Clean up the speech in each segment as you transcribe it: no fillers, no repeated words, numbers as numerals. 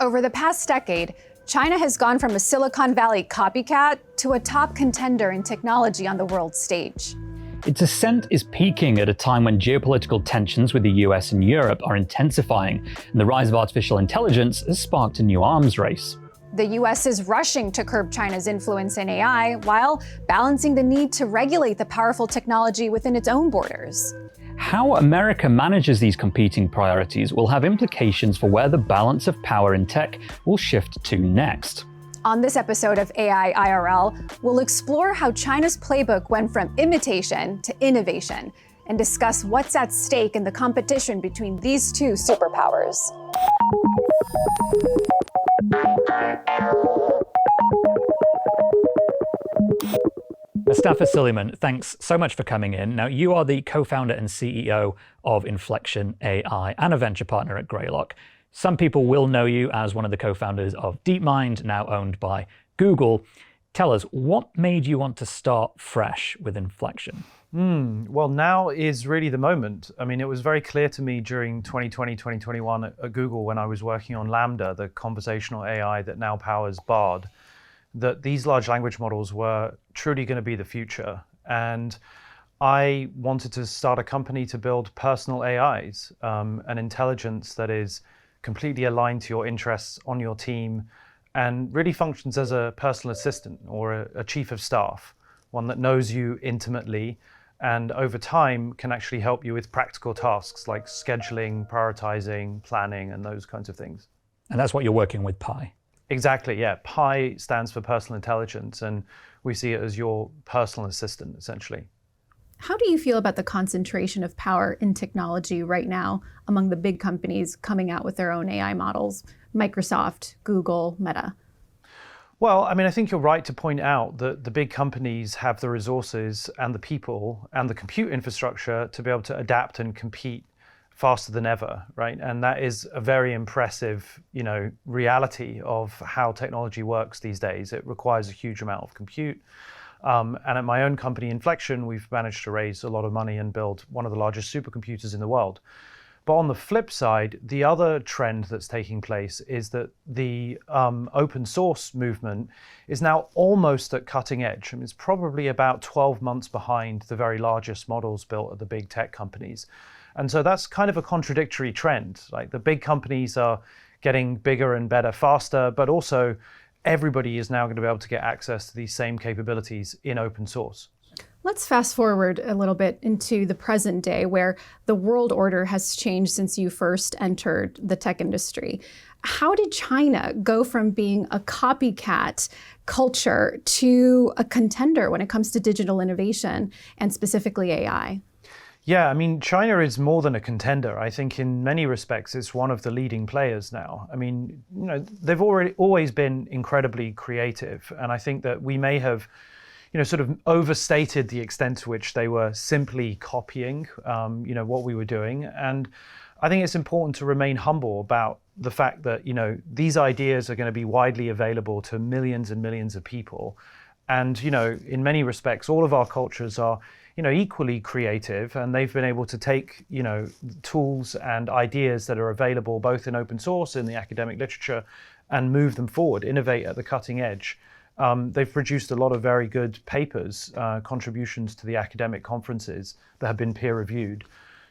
Over the past decade, China has gone from a Silicon Valley copycat to a top contender in technology on the world stage. Its ascent is peaking at a time when geopolitical tensions with the US and Europe are intensifying, and the rise of artificial intelligence has sparked a new arms race. The US is rushing to curb China's influence in AI while balancing the need to regulate the powerful technology within its own borders. How America manages these competing priorities will have implications for where the balance of power in tech will shift to next. On this episode of AI IRL, we'll explore how China's playbook went from imitation to innovation and discuss what's at stake in the competition between these two superpowers. Mustafa Suleiman, thanks so much for coming in. Now, you are the co-founder and CEO of Inflection AI and a venture partner at Greylock. Some people will know you as one of the co-founders of DeepMind, now owned by Google. Tell us, what made you want to start fresh with Inflection? Well, now is really the moment. I mean, it was very clear to me during 2020, 2021 at Google when I was working on Lambda, the conversational AI that now powers Bard, that these large language models were truly going to be the future. And I wanted to start a company to build personal AIs, an intelligence that is completely aligned to your interests on your team and really functions as a personal assistant or a chief of staff, one that knows you intimately and over time can actually help you with practical tasks like scheduling, prioritizing, planning, and those kinds of things. And that's what you're working with Pi. Exactly, yeah. Pi stands for personal intelligence, and we see it as your personal assistant, essentially. How do you feel about the concentration of power in technology right now among the big companies coming out with their own AI models? Microsoft, Google, Meta. Well, I mean, I think you're right to point out that the big companies have the resources and the people and the compute infrastructure to be able to adapt and compete faster than ever, right? And that is a very impressive, reality of how technology works these days. It requires a huge amount of compute. And at my own company, Inflection, we've managed to raise a lot of money and build one of the largest supercomputers in the world. But on the flip side, the other trend that's taking place is that the open source movement is now almost at cutting edge. I mean, it's probably about 12 months behind the very largest models built at the big tech companies. And so that's kind of a contradictory trend. Like the big companies are getting bigger and better faster, but also everybody is now going to be able to get access to these same capabilities in open source. Let's fast forward a little bit into the present day where the world order has changed since you first entered the tech industry. How did China go from being a copycat culture to a contender when it comes to digital innovation and specifically AI? Yeah, I mean, China is more than a contender. I think in many respects, it's one of the leading players now. I mean, they've always been incredibly creative. And I think that we may have, sort of overstated the extent to which they were simply copying, what we were doing. And I think it's important to remain humble about the fact that, these ideas are going to be widely available to millions and millions of people. And, in many respects, all of our cultures are equally creative, and they've been able to take, tools and ideas that are available both in open source and the academic literature and move them forward, innovate at the cutting edge. They've produced a lot of very good papers, contributions to the academic conferences that have been peer reviewed.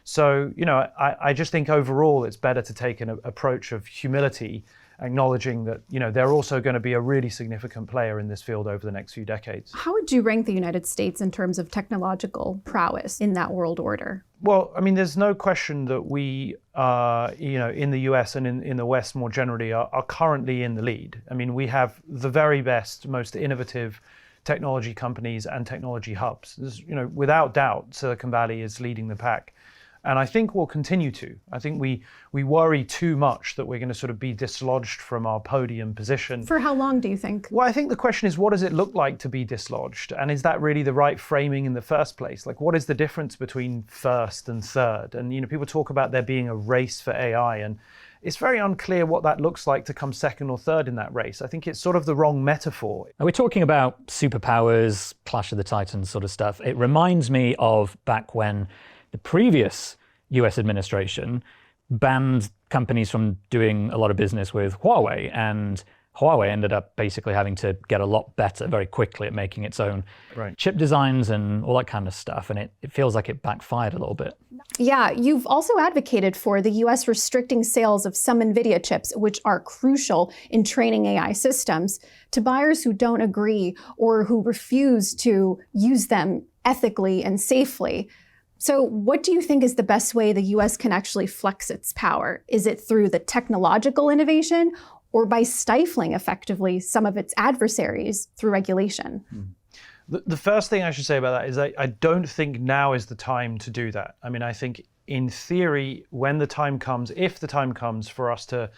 So, I just think overall it's better to take an approach of humility, acknowledging that, they're also going to be a really significant player in this field over the next few decades. How would you rank the United States in terms of technological prowess in that world order? Well, I mean, there's no question that we, in the US and in the West more generally, are currently in the lead. I mean, we have the very best, most innovative technology companies and technology hubs. Without doubt, Silicon Valley is leading the pack. And I think we'll continue to. I think we worry too much that we're going to sort of be dislodged from our podium position. For how long do you think? Well, I think the question is, what does it look like to be dislodged? And is that really the right framing in the first place? Like, what is the difference between first and third? And, people talk about there being a race for AI, and it's very unclear what that looks like to come second or third in that race. I think it's sort of the wrong metaphor. Are we talking about superpowers, Clash of the Titans sort of stuff? It reminds me of back when the previous US administration banned companies from doing a lot of business with Huawei, and Huawei ended up basically having to get a lot better very quickly at making its own chip designs and all that kind of stuff. And it feels like it backfired a little bit. Yeah, you've also advocated for the US restricting sales of some NVIDIA chips, which are crucial in training AI systems, to buyers who don't agree or who refuse to use them ethically and safely. So what do you think is the best way the US can actually flex its power? Is it through the technological innovation, or by stifling effectively some of its adversaries through regulation? The first thing I should say about that is I don't think now is the time to do that. I mean, I think in theory, when the time comes, if the time comes for us to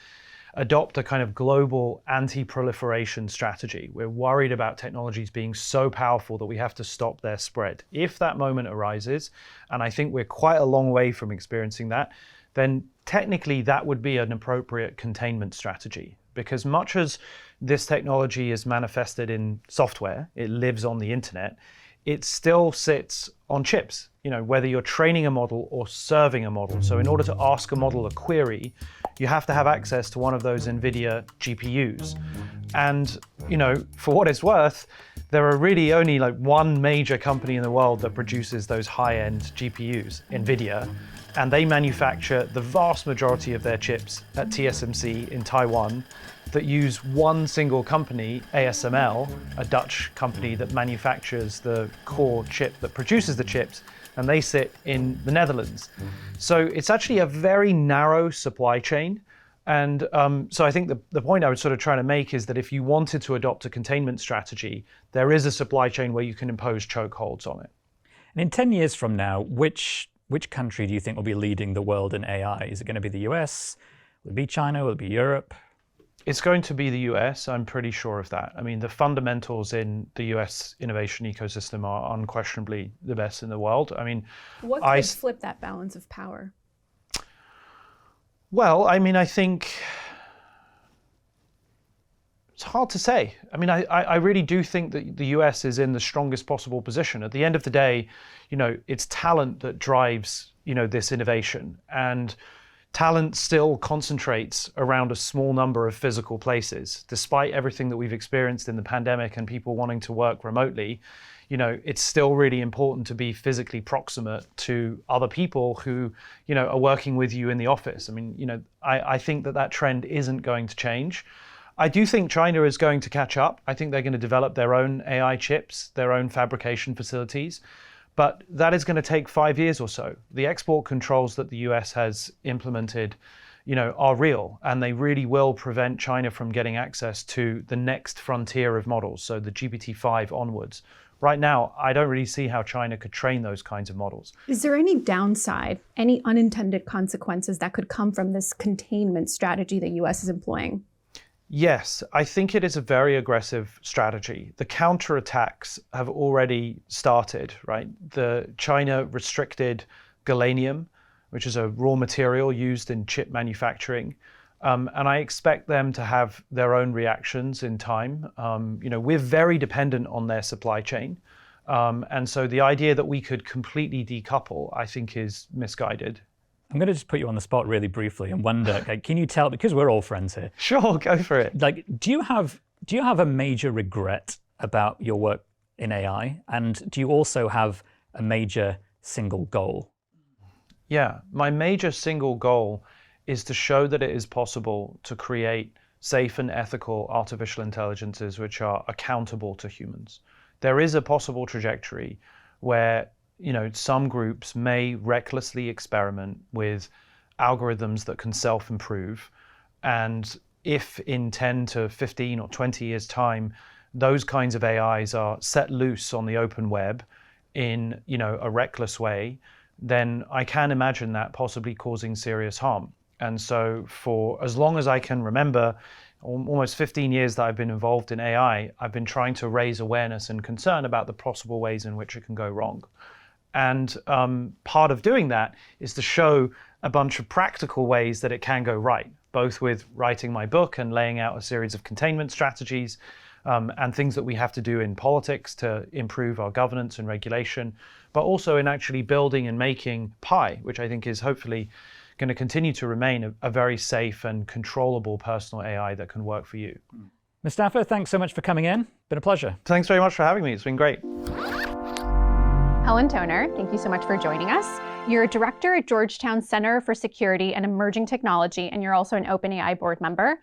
adopt a kind of global anti-proliferation strategy, we're worried about technologies being so powerful that we have to stop their spread. If that moment arises, and I think we're quite a long way from experiencing that, then technically that would be an appropriate containment strategy. Because much as this technology is manifested in software, it lives on the internet, it still sits on chips, whether you're training a model or serving a model. So in order to ask a model a query, you have to have access to one of those NVIDIA GPUs. And, for what it's worth, there are really only like one major company in the world that produces those high-end GPUs, NVIDIA. And they manufacture the vast majority of their chips at TSMC in Taiwan that use one single company, ASML, a Dutch company that manufactures the core chip that produces the chips, and they sit in the Netherlands. So it's actually a very narrow supply chain. And so I think the point I was sort of trying to make is that if you wanted to adopt a containment strategy, there is a supply chain where you can impose chokeholds on it. And in 10 years from now, which country do you think will be leading the world in AI? Is it going to be the US? Will it be China? Will it be Europe? It's going to be the US, I'm pretty sure of that. I mean, the fundamentals in the US innovation ecosystem are unquestionably the best in the world. I mean, what could flip that balance of power? Well, I mean, I think it's hard to say. I mean, I really do think that the US is in the strongest possible position. At the end of the day, it's talent that drives, this innovation. And talent still concentrates around a small number of physical places. Despite everything that we've experienced in the pandemic and people wanting to work remotely, it's still really important to be physically proximate to other people who, are working with you in the office. I mean, I think that trend isn't going to change. I do think China is going to catch up. I think they're going to develop their own AI chips, their own fabrication facilities. But that is going to take 5 years or so. The export controls that the US has implemented, are real, and they really will prevent China from getting access to the next frontier of models, so the GPT-5 onwards. Right now, I don't really see how China could train those kinds of models. Is there any downside, any unintended consequences that could come from this containment strategy the US is employing? Yes, I think it is a very aggressive strategy. The counterattacks have already started, right? China restricted gallium, which is a raw material used in chip manufacturing. And I expect them to have their own reactions in time. We're very dependent on their supply chain. And so the idea that we could completely decouple, I think, is misguided. I'm going to just put you on the spot really briefly and wonder, can you tell, because we're all friends here. Sure, go for it. Do you have a major regret about your work in AI? And do you also have a major single goal? Yeah, my major single goal is to show that it is possible to create safe and ethical artificial intelligences which are accountable to humans. There is a possible trajectory where some groups may recklessly experiment with algorithms that can self-improve. And if in 10 to 15 or 20 years' time, those kinds of AIs are set loose on the open web in a reckless way, then I can imagine that possibly causing serious harm. And so for as long as I can remember, almost 15 years that I've been involved in AI, I've been trying to raise awareness and concern about the possible ways in which it can go wrong. And part of doing that is to show a bunch of practical ways that it can go right, both with writing my book and laying out a series of containment strategies and things that we have to do in politics to improve our governance and regulation, but also in actually building and making Pi, which I think is hopefully going to continue to remain a very safe and controllable personal AI that can work for you. Mustafa, thanks so much for coming in. Been a pleasure. Thanks very much for having me. It's been great. Helen Toner, thank you so much for joining us. You're a director at Georgetown Center for Security and Emerging Technology, and you're also an OpenAI board member.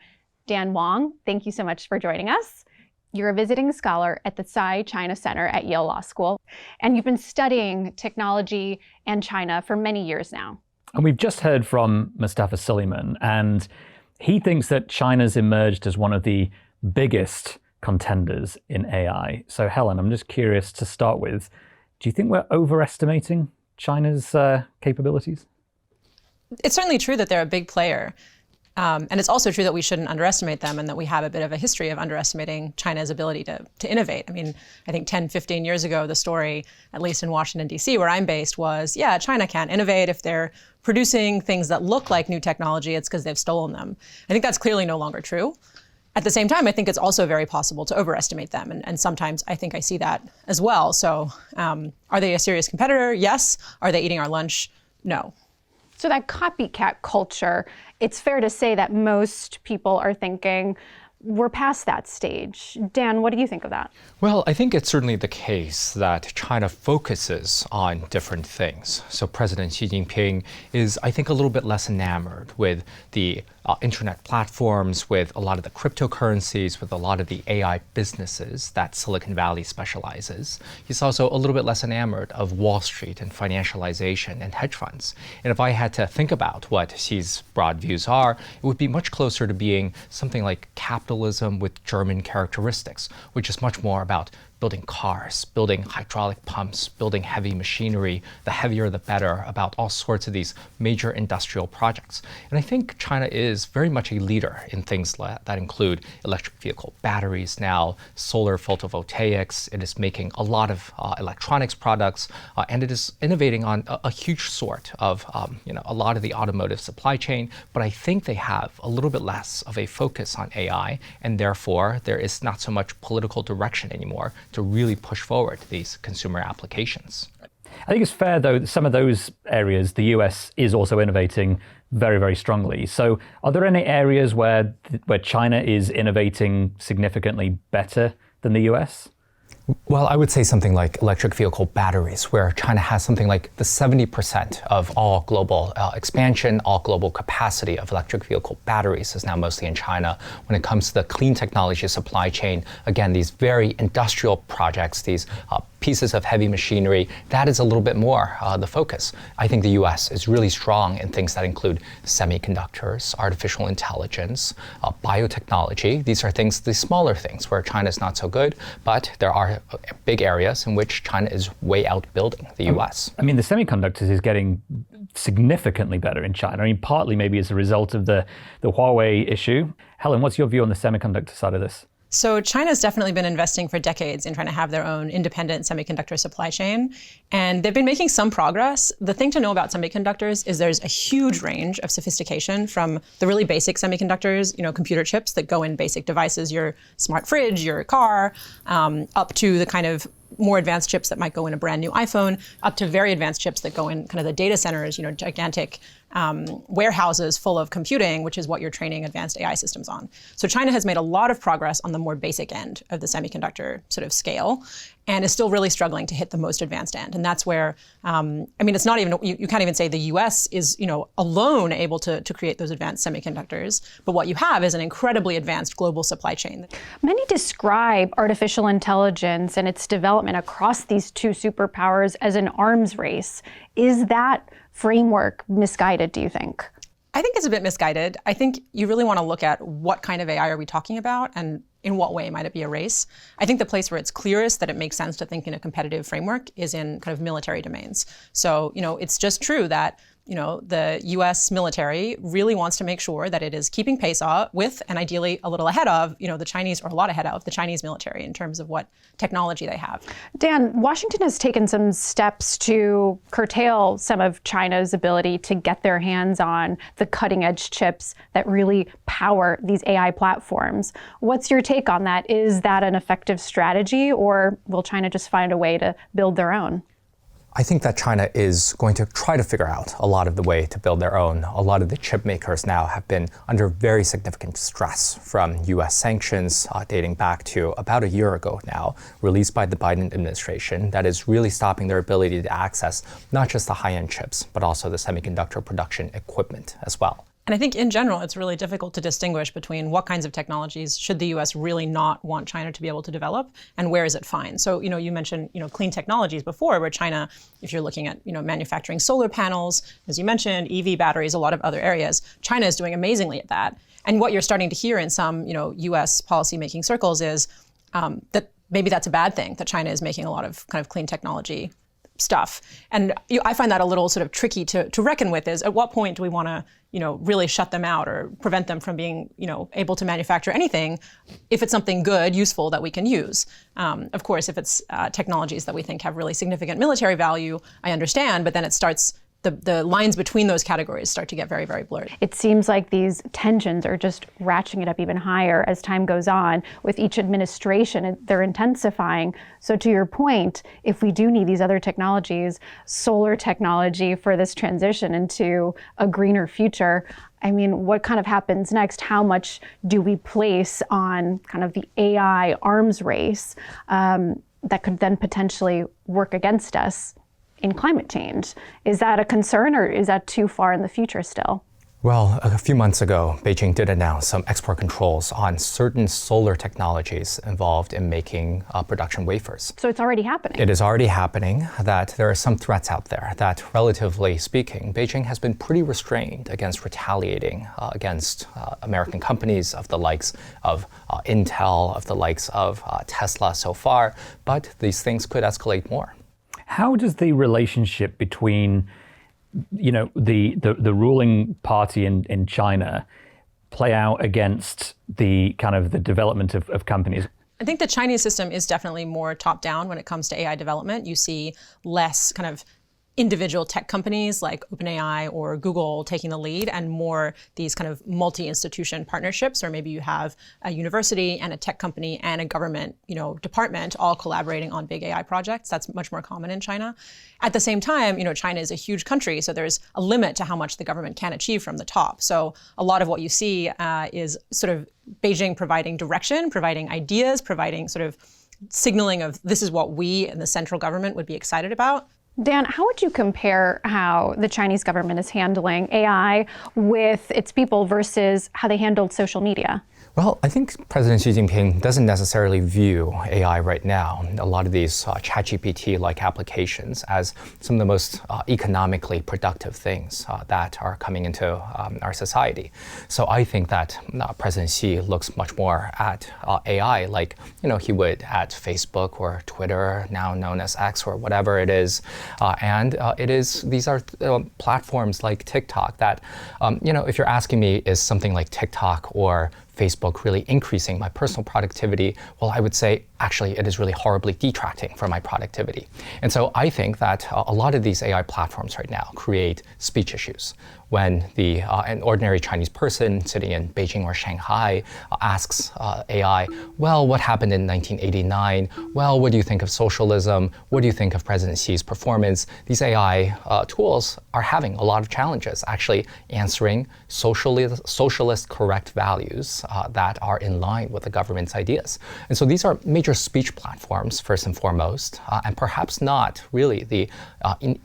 Dan Wang, thank you so much for joining us. You're a visiting scholar at the Tsai China Center at Yale Law School, and you've been studying technology and China for many years now. And we've just heard from Mustafa Suleyman, and he thinks that China's emerged as one of the biggest contenders in AI. So Helen, I'm just curious to start with, do you think we're overestimating China's capabilities? It's certainly true that they're a big player. And it's also true that we shouldn't underestimate them and that we have a bit of a history of underestimating China's ability to innovate. I mean, I think 10, 15 years ago, the story, at least in Washington, D.C., where I'm based, was, yeah, China can't innovate. If they're producing things that look like new technology, it's because they've stolen them. I think that's clearly no longer true. At the same time, I think it's also very possible to overestimate them. And sometimes I think I see that as well. So are they a serious competitor? Yes. Are they eating our lunch? No. So that copycat culture, it's fair to say that most people are thinking, we're past that stage. Dan, what do you think of that? Well, I think it's certainly the case that China focuses on different things. So President Xi Jinping is, I think, a little bit less enamored with the internet platforms, with a lot of the cryptocurrencies, with a lot of the AI businesses that Silicon Valley specializes. He's also a little bit less enamored of Wall Street and financialization and hedge funds. And if I had to think about what Xi's broad views are, it would be much closer to being something like capitalism with German characteristics, which is much more about building cars, building hydraulic pumps, building heavy machinery, the heavier the better, about all sorts of these major industrial projects. And I think China is very much a leader in things that include electric vehicle batteries now, solar photovoltaics. It is making a lot of electronics products, and it is innovating on a huge sort of a lot of the automotive supply chain. But I think they have a little bit less of a focus on AI, and therefore there is not so much political direction anymore to really push forward these consumer applications. I think it's fair, though, that some of those areas, the US is also innovating very, very strongly. So are there any areas where China is innovating significantly better than the US? Well, I would say something like electric vehicle batteries, where China has something like the 70% of all global expansion, all global capacity of electric vehicle batteries is now mostly in China. When it comes to the clean technology supply chain, again, these very industrial projects, these pieces of heavy machinery, that is a little bit more the focus. I think the US is really strong in things that include semiconductors, artificial intelligence, biotechnology. These are things, the smaller things where China is not so good, but there are big areas in which China is way outbuilding the US. I mean, the semiconductors is getting significantly better in China. I mean, partly maybe as a result of the Huawei issue. Helen, what's your view on the semiconductor side of this? So China's definitely been investing for decades in trying to have their own independent semiconductor supply chain. And they've been making some progress. The thing to know about semiconductors is there's a huge range of sophistication, from the really basic semiconductors, computer chips that go in basic devices, your smart fridge, your car, up to the kind of more advanced chips that might go in a brand new iPhone, up to very advanced chips that go in kind of the data centers, gigantic warehouses full of computing, which is what you're training advanced AI systems on. So China has made a lot of progress on the more basic end of the semiconductor sort of scale, and is still really struggling to hit the most advanced end. And that's where, it's not even, you can't even say the US is, alone able to create those advanced semiconductors. But what you have is an incredibly advanced global supply chain. Many describe artificial intelligence and its development across these two superpowers as an arms race. Is that framework misguided, do you think? I think it's a bit misguided. I think you really want to look at what kind of AI are we talking about, and in what way might it be a race. I think the place where it's clearest that it makes sense to think in a competitive framework is in kind of military domains. So, it's just true that the US military really wants to make sure that it is keeping pace with, and ideally a little ahead of, the Chinese, or a lot ahead of the Chinese military in terms of what technology they have. Dan, Washington has taken some steps to curtail some of China's ability to get their hands on the cutting edge chips that really power these AI platforms. What's your take on that? Is that an effective strategy, or will China just find a way to build their own? I think that China is going to try to figure out a lot of the way to build their own. A lot of the chip makers now have been under very significant stress from US sanctions dating back to about a year ago now, released by the Biden administration, that is really stopping their ability to access not just the high-end chips, but also the semiconductor production equipment as well. And I think in general, it's really difficult to distinguish between what kinds of technologies should the US really not want China to be able to develop and where is it fine. So, you mentioned, clean technologies before, where China, if you're looking at, manufacturing solar panels, as you mentioned, EV batteries, a lot of other areas, China is doing amazingly at that. And what you're starting to hear in some, US policymaking circles is that maybe that's a bad thing, that China is making a lot of kind of clean technology stuff. And I find that a little sort of tricky to reckon with, is at what point do we want to, really shut them out or prevent them from being, able to manufacture anything if it's something good, useful that we can use. Of course, if it's technologies that we think have really significant military value, I understand, but then it starts, the lines between those categories start to get very, very blurred. It seems like these tensions are just ratcheting it up even higher as time goes on. With each administration, they're intensifying. So to your point, if we do need these other technologies, solar technology for this transition into a greener future, I mean, what kind of happens next? How much do we place on kind of the AI arms race that could then potentially work against us in climate change? Is that a concern, or is that too far in the future still? Well, a few months ago, Beijing did announce some export controls on certain solar technologies involved in making production wafers. So it's already happening. It is already happening, that there are some threats out there that, relatively speaking, Beijing has been pretty restrained against retaliating against American companies of the likes of Intel, of the likes of Tesla so far, but these things could escalate more. How does the relationship between, the ruling party in China play out against the kind of the development of companies? I think the Chinese system is definitely more top-down when it comes to AI development. You see less kind of individual tech companies like OpenAI or Google taking the lead, and more these kind of multi-institution partnerships, or maybe you have a university and a tech company and a government, department all collaborating on big AI projects. That's much more common in China. At the same time, China is a huge country, so there's a limit to how much the government can achieve from the top. So a lot of what you see is sort of Beijing providing direction, providing ideas, providing sort of signaling of this is what we in the central government would be excited about. Dan, how would you compare how the Chinese government is handling AI with its people versus how they handled social media? Well, I think President Xi Jinping doesn't necessarily view AI right now, a lot of these ChatGPT-like applications, as some of the most economically productive things that are coming into our society. So I think that President Xi looks much more at AI like he would at Facebook or Twitter, now known as X or whatever it is. These are platforms like TikTok that, if you're asking me, is something like TikTok or Facebook really increasing my personal productivity? Well, I would say actually it is really horribly detracting from my productivity. And so I think that a lot of these AI platforms right now create speech issues. When an ordinary Chinese person sitting in Beijing or Shanghai asks AI, well, what happened in 1989? Well, what do you think of socialism? What do you think of President Xi's performance? These AI tools are having a lot of challenges actually answering socialist correct values that are in line with the government's ideas. And so these are major speech platforms, first and foremost, and perhaps not really the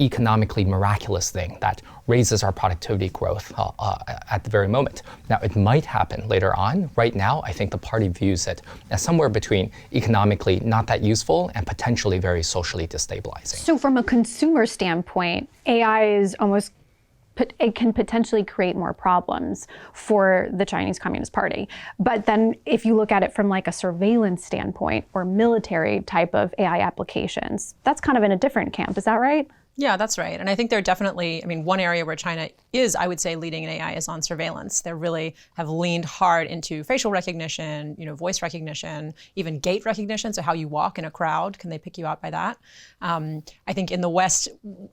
economically miraculous thing that raises our productivity growth at the very moment. Now, it might happen later on. Right now, I think the party views it as somewhere between economically not that useful and potentially very socially destabilizing. So from a consumer standpoint, AI is it can potentially create more problems for the Chinese Communist Party. But then if you look at it from like a surveillance standpoint or military type of AI applications, that's kind of in a different camp. Is that right? Yeah, that's right. And I think they're definitely, one area where China is, I would say, leading in AI is on surveillance. They really have leaned hard into facial recognition, voice recognition, even gait recognition. So how you walk in a crowd, can they pick you out by that? I think in the West,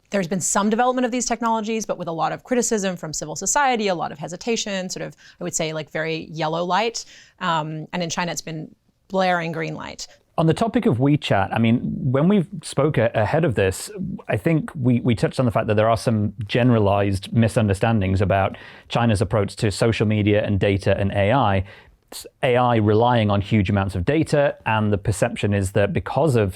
there's been some development of these technologies, but with a lot of criticism from civil society, a lot of hesitation, sort of, I would say, like very yellow light. And in China, it's been blaring green light. On the topic of WeChat, I mean, when we spoke ahead of this, I think we touched on the fact that there are some generalized misunderstandings about China's approach to social media and data and AI. AI relying on huge amounts of data, and the perception is that because of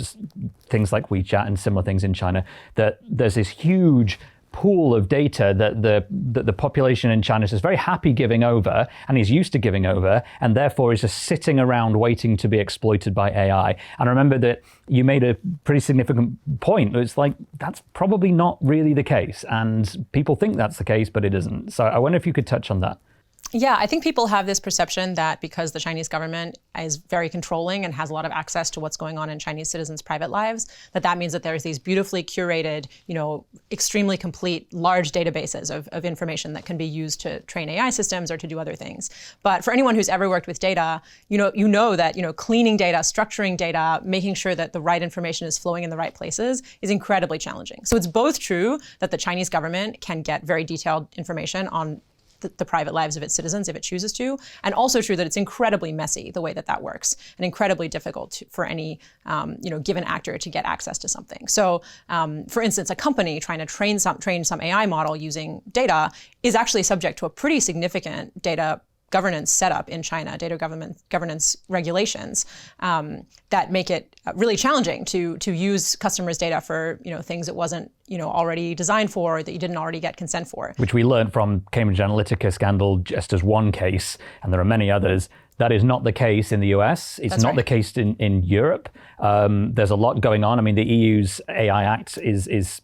things like WeChat and similar things in China, that there's this huge pool of data that the population in China is just very happy giving over and is used to giving over, and therefore is just sitting around waiting to be exploited by AI. And I remember that you made a pretty significant point. It's like, that's probably not really the case. And people think that's the case, but it isn't. So I wonder if you could touch on that. Yeah, I think people have this perception that because the Chinese government is very controlling and has a lot of access to what's going on in Chinese citizens' private lives, that means that there's these beautifully curated, extremely complete, large databases of information that can be used to train AI systems or to do other things. But for anyone who's ever worked with data, you know that cleaning data, structuring data, making sure that the right information is flowing in the right places is incredibly challenging. So it's both true that the Chinese government can get very detailed information on the private lives of its citizens if it chooses to, and also true that it's incredibly messy the way that works, and incredibly difficult for any given actor to get access to something. So, for instance, a company trying to train some AI model using data is actually subject to a pretty significant data governance setup in China, data governance regulations that make it really challenging to use customers' data for things it wasn't already designed for, that you didn't already get consent for. Which we learned from Cambridge Analytica scandal just as one case, and there are many others. That is not the case in the US. It's not the case in Europe. There's a lot going on. I mean, the EU's AI Act is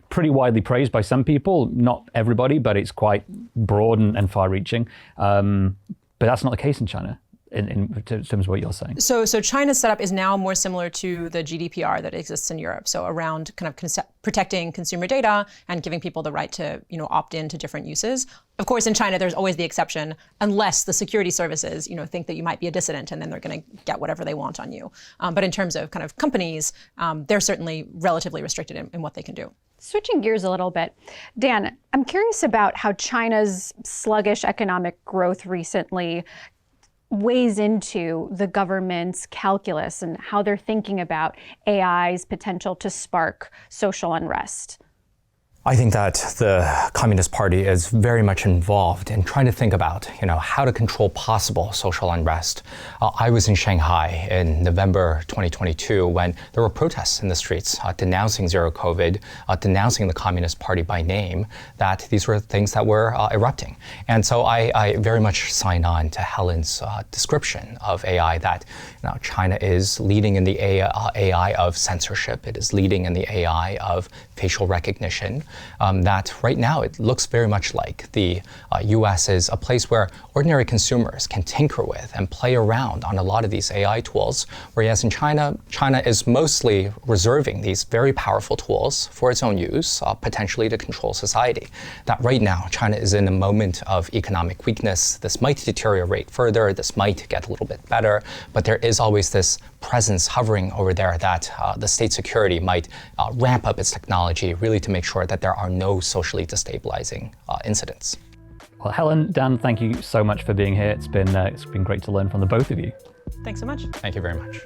pretty widely praised by some people, not everybody, but it's quite broad and far-reaching. But that's not the case in China, in terms of what you're saying. So China's setup is now more similar to the GDPR that exists in Europe. So around kind of protecting consumer data and giving people the right to opt in to different uses. Of course, in China, there's always the exception, unless the security services think that you might be a dissident, and then they're going to get whatever they want on you. But in terms of kind of companies, they're certainly relatively restricted in what they can do. Switching gears a little bit, Dan, I'm curious about how China's sluggish economic growth recently weighs into the government's calculus and how they're thinking about AI's potential to spark social unrest. I think that the Communist Party is very much involved in trying to think about, how to control possible social unrest. I was in Shanghai in November 2022 when there were protests in the streets denouncing zero COVID, denouncing the Communist Party by name, that these were things that were erupting. And so I very much sign on to Helen's description of AI, that China is leading in the AI of censorship. It is leading in the AI of facial recognition. That right now it looks very much like the US is a place where ordinary consumers can tinker with and play around on a lot of these AI tools, whereas in China is mostly reserving these very powerful tools for its own use, potentially to control society. That right now China is in a moment of economic weakness. This might deteriorate further, this might get a little bit better, but there is always this presence hovering over there that the state security might ramp up its technology really to make sure that there are no socially destabilizing incidents. Well, Helen, Dan, thank you so much for being here. It's been great to learn from the both of you. Thanks so much. Thank you very much.